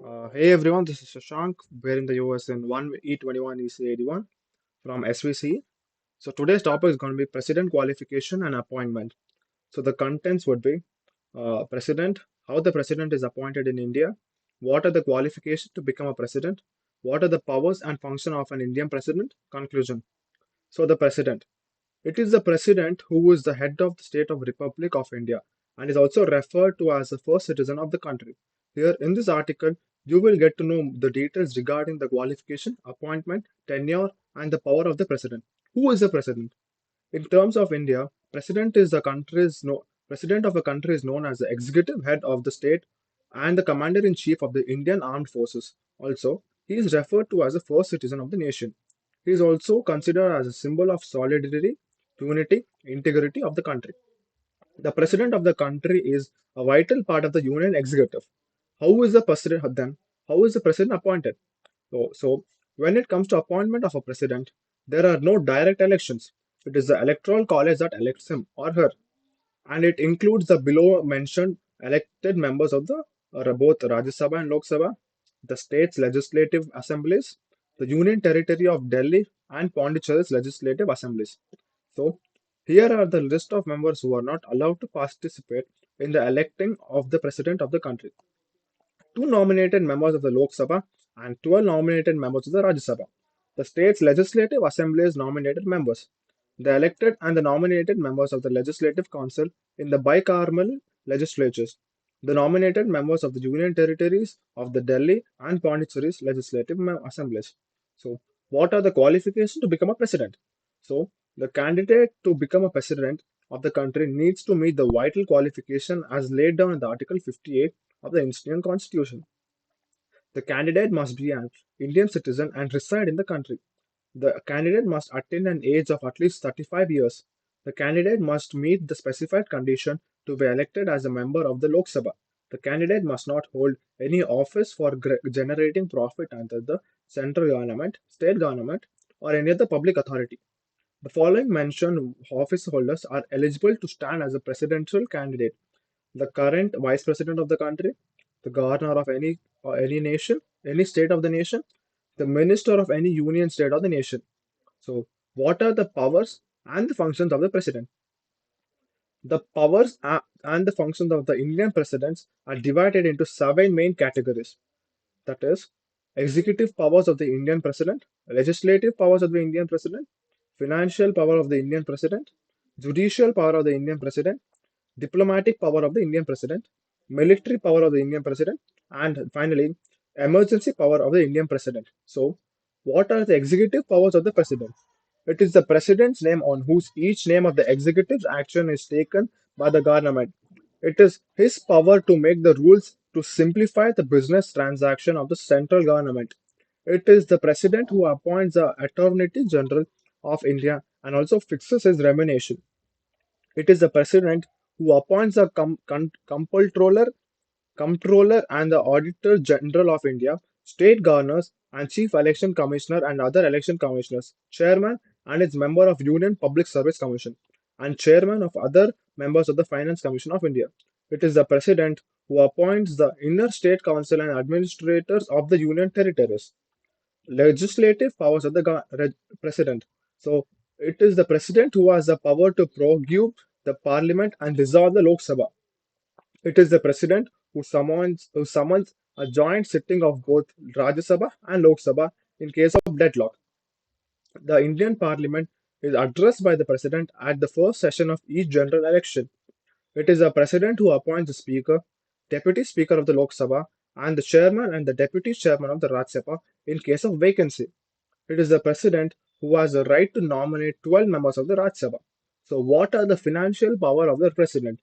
Hey everyone, this is Shashank. We're in the US in 1E21 EC81 from SVC. So today's topic is going to be president qualification and appointment. So the contents would be president, how the president is appointed in India, what are the qualifications to become a president, what are the powers and function of an Indian president, conclusion. So the president. It is the president who is the head of the state of Republic of India and is also referred to as the first citizen of the country. Here in this article, you will get to know the details regarding the qualification, appointment, tenure, and the power of the president. Who is the president? In terms of India, president of a country is known as the executive head of the state and the commander in chief of the Indian Armed Forces. Also, he is referred to as the first citizen of the nation. He is also considered as a symbol of solidarity, unity, integrity of the country. The president of the country is a vital part of the union executive. How is the president then? How is the president appointed? So when it comes to appointment of a president, there are no direct elections. It is the electoral college that elects him or her, and it includes the below mentioned elected members of the both Rajya Sabha and Lok Sabha, the state's legislative assemblies, the union territory of Delhi and Pondicherry's legislative assemblies. So here are the list of members who are not allowed to participate in the electing of the president of the country. Two nominated members of the Lok Sabha and 12 nominated members of the Rajya Sabha. The state's legislative assemblies nominated members. The elected and the nominated members of the Legislative Council in the bicameral legislatures. The nominated members of the Union Territories of the Delhi and Pondicherry's legislative assemblies. So, what are the qualifications to become a president? So, the candidate to become a president of the country needs to meet the vital qualification as laid down in the Article 58 of the Indian Constitution. The candidate must be an Indian citizen and reside in the country. The candidate must attain an age of at least 35 years. The candidate must meet the specified condition to be elected as a member of the Lok Sabha. The candidate must not hold any office for generating profit under the central government, state government, or any other public authority. The following mentioned office holders are eligible to stand as a presidential candidate: the current vice president of the country, the governor of any nation, any state of the nation, the minister of any union state of the nation. So, what are the powers and the functions of the president? The powers and the functions of the Indian presidents are divided into seven main categories. That is, executive powers of the Indian president, legislative powers of the Indian president, financial power of the Indian president, judicial power of the Indian president, diplomatic power of the Indian president, military power of the Indian president, and finally, emergency power of the Indian president. So, what are the executive powers of the president? It is the president's name on whose each name of the executive's action is taken by the government. It is his power to make the rules to simplify the business transaction of the central government. It is the president who appoints the Attorney General of India and also fixes his remuneration. It is the president who appoints the comptroller and the Auditor General of India, state governors, and chief election commissioner and other election commissioners, chairman and is member of Union Public Service Commission, and chairman of other members of the Finance Commission of India. It is the president who appoints the inner state council and administrators of the union territories. Legislative powers of the president. So it is the president who has the power to prorogue the parliament and dissolve the Lok Sabha. It is the president who summons a joint sitting of both Rajya Sabha and Lok Sabha in case of deadlock. The Indian Parliament is addressed by the president at the first session of each general election. It is the president who appoints the speaker, deputy speaker of the Lok Sabha, and the chairman and the deputy chairman of the Rajya Sabha in case of vacancy. It is the president who has the right to nominate 12 members of the Rajya Sabha. So, what are the financial power of the president?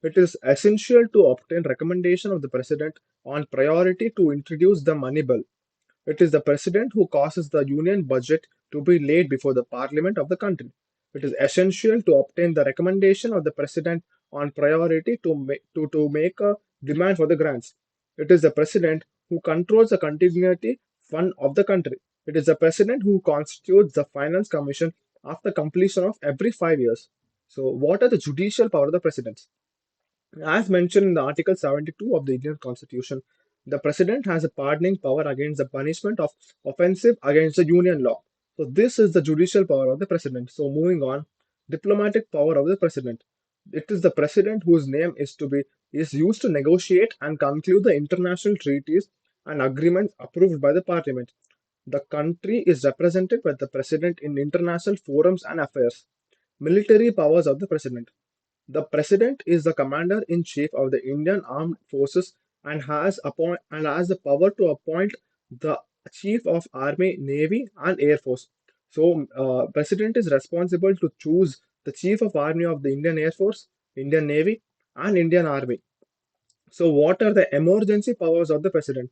It is essential to obtain recommendation of the president on priority to introduce the money bill. It is the president who causes the union budget to be laid before the parliament of the country. It is essential to obtain the recommendation of the president on priority to make a demand for the grants. It is the president who controls the continuity fund of the country. It is the president who constitutes the finance commission after completion of every 5 years. So, what are the judicial power of the president? As mentioned in the Article 72 of the Indian Constitution, The president has a pardoning power against the punishment of offensive against the union law. So this is the judicial power of the president. So moving on, diplomatic power of the president. It is the president whose name is used to negotiate and conclude the international treaties and agreements approved by the parliament. The country is represented by the president in international forums and affairs. Military powers of the president. The president is the commander in chief of the Indian Armed Forces and has the power to appoint the chief of army, navy, and air force. So, president is responsible to choose the chief of army of the Indian Air Force, Indian Navy, and Indian Army. So, what are the emergency powers of the president?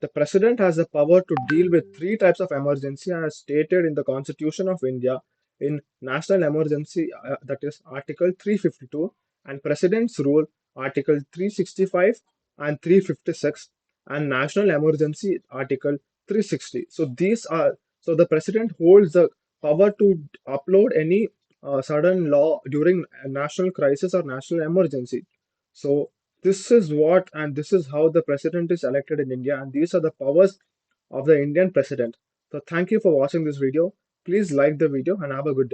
The president has the power to deal with three types of emergency as stated in the Constitution of India in national emergency, that is Article 352, and President's Rule, Article 365 and 356, and national emergency, Article 360. So the president holds the power to upload any sudden law during a national crisis or national emergency. So this is how the president is elected in India, and these are the powers of the Indian president. So thank you for watching this video. Please like the video and have a good day.